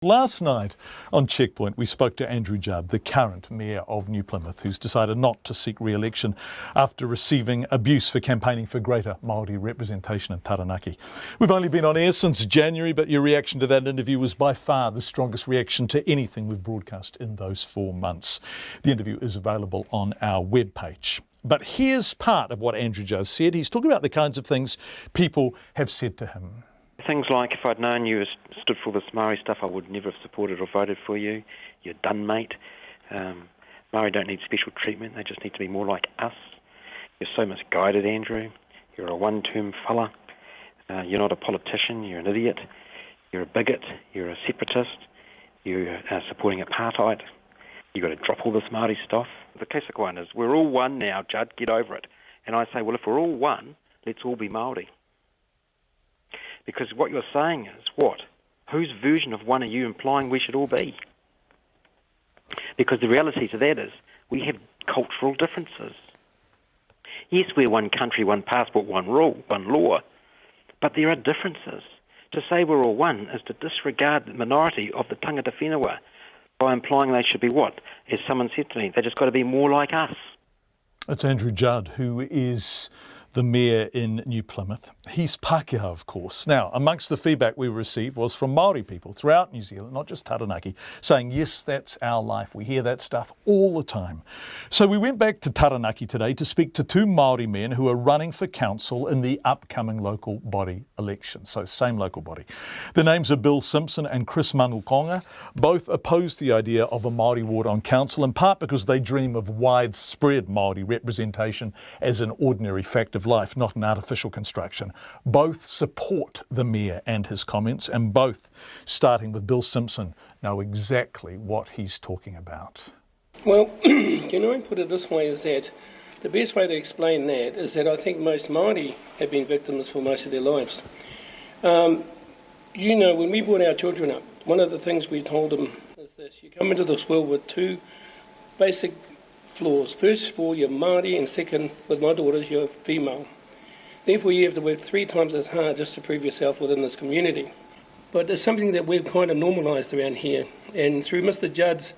Last night on Checkpoint, we spoke to Andrew Judd, the current Mayor of New Plymouth, who's decided not to seek re-election after receiving abuse for campaigning for greater Maori representation in Taranaki. We've only been on air since January, but your reaction to that interview was by far the strongest reaction to anything we've broadcast in those 4 months. The interview is available on our webpage. But here's part of what Andrew Judd said. He's talking about the kinds of things people have said to him. Things like, if I'd known you stood for this Maori stuff, I would never have supported or voted for you. You're done, mate. Maori don't need special treatment. They just need to be more like us. You're so misguided, Andrew. You're a one-term fella. You're not a politician. You're an idiot. You're a bigot. You're a separatist. You're supporting apartheid. You've got to drop all this Maori stuff. The classic one is, we're all one now, Judd, get over it. And I say, well, if we're all one, let's all be Maori. Because what you're saying is, what? Whose version of one are you implying we should all be? Because the reality to that is, we have cultural differences. Yes, we're one country, one passport, one rule, one law, but there are differences. To say we're all one is to disregard the minority of the tangata whenua by implying they should be what? As someone said to me, they just got to be more like us. It's Andrew Judd, who is the Mayor in New Plymouth. He's Pākehā, of course. Now, amongst the feedback we received was from Maori people throughout New Zealand, not just Taranaki, saying, yes, that's our life. We hear that stuff all the time. So we went back to Taranaki today to speak to 2 Maori men who are running for council in the upcoming local body election. So same local body. Their names are Bill Simpson and Chris Manukonga. Both oppose the idea of a Maori Ward on council, in part because they dream of widespread Maori representation as an ordinary fact of life, not an artificial construction. Both support the Mayor and his comments, and both, starting with Bill Simpson, know exactly what he's talking about. Well, can I put it this way, is that the best way to explain that is that I think most Māori have been victims for most of their lives. When we brought our children up, one of the things we told them is this: you come into this world with 2 basic flaws. First of all, you're Māori, and second, with my daughters, you're female. Therefore, you have to work 3 times as hard just to prove yourself within this community. But it's something that we've kind of normalised around here. And through Mr. Judd's,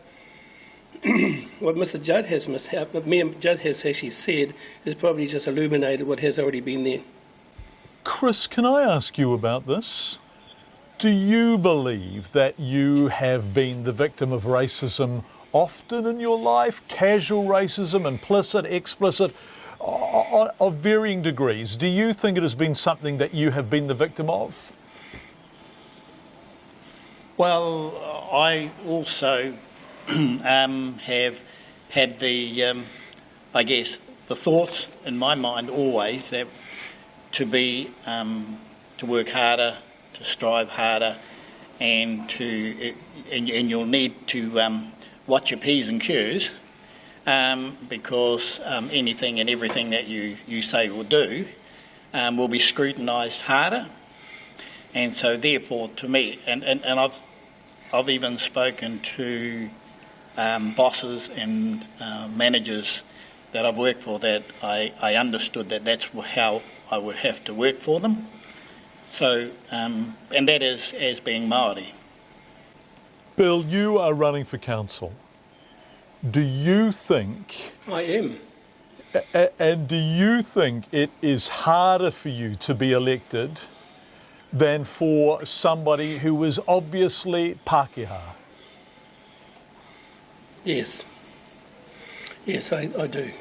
what Mr. Judd has, Mayor Judd has actually said, has probably just illuminated what has already been there. Chris, can I ask you about this? Do you believe that you have been the victim of racism often in your life? Casual racism, implicit, explicit, of varying degrees. Do you think it has been something that you have been the victim of? Well, I also have had the thoughts in my mind always that to work harder, to strive harder, and you'll need to watch your P's and Q's, because anything and everything that you say or do will be scrutinised harder. And so therefore, to me, and I've even spoken to bosses and managers that I've worked for, that I understood that that's how I would have to work for them. So, and that is as being Maori. Bill, you are running for council. Do you think... I am. And do you think it is harder for you to be elected than for somebody who is obviously Pākehā? Yes. Yes, I do.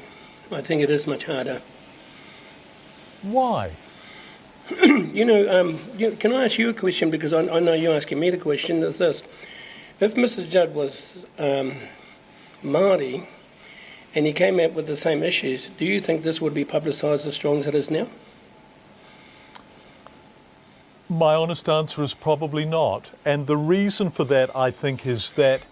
I think it is much harder. Why? Can I ask you a question? Because I know you're asking me the question. Is this: if Mr. Judd was Māori and he came out with the same issues, do you think this would be publicised as strong as it is now? My honest answer is probably not. And the reason for that, I think, is that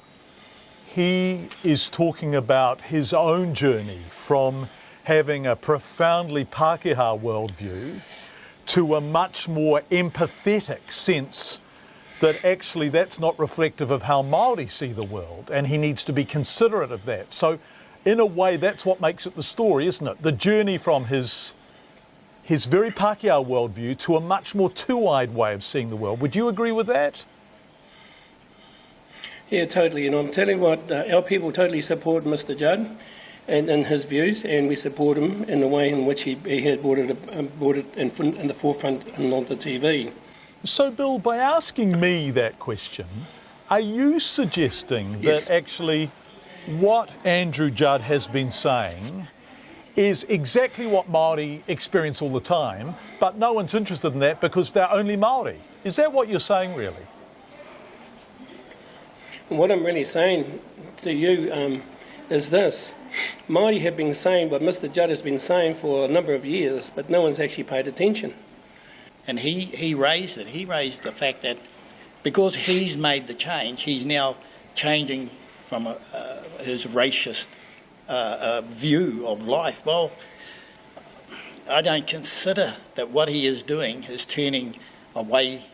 he is talking about his own journey from having a profoundly Pākehā worldview to a much more empathetic sense that actually that's not reflective of how Māori see the world, and he needs to be considerate of that. So in a way, that's what makes it the story, isn't it? The journey from his very Pākehā worldview to a much more two-eyed way of seeing the world. Would you agree with that? Yeah, totally. And I'm telling you what, our people totally support Mr. Judd and his views, and we support him in the way in which he has brought it in the forefront and on the TV. So, Bill, by asking me that question, are you suggesting Yes. that actually what Andrew Judd has been saying is exactly what Māori experience all the time, but no one's interested in that because they're only Māori? Is that what you're saying, really? What I'm really saying to you is this. Māori have been saying what Mr. Judd has been saying for a number of years, but no one's actually paid attention. And he raised it. He raised the fact that because he's made the change, he's now changing from his racist view of life. Well, I don't consider that what he is doing is turning away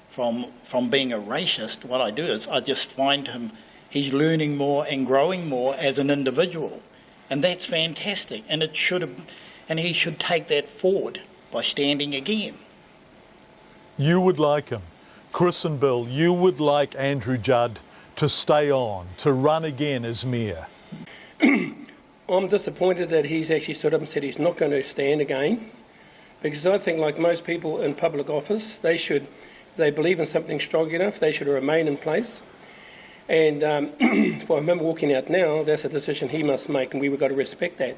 from being a racist. What I do is I just find he's learning more and growing more as an individual, and that's fantastic. And he should take that forward by standing again. You would like him, Chris and Bill, you would like Andrew Judd to stay on, to run again as mayor? I'm disappointed that he's actually stood up and said he's not going to stand again, because I think, like most people in public office, if they believe in something strong enough, they should remain in place. And for him walking out now, that's a decision he must make, and we've got to respect that.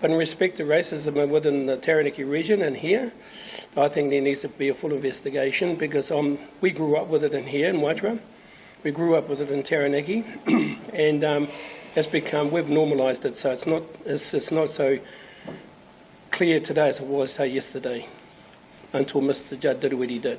But in respect to racism within the Taranaki region and here, I think there needs to be a full investigation, because we grew up with it in here in Waitara. We grew up with it in Taranaki, and we've normalised it, so it's not so clear today as it was, say, yesterday, until Mr. Judd did what he did.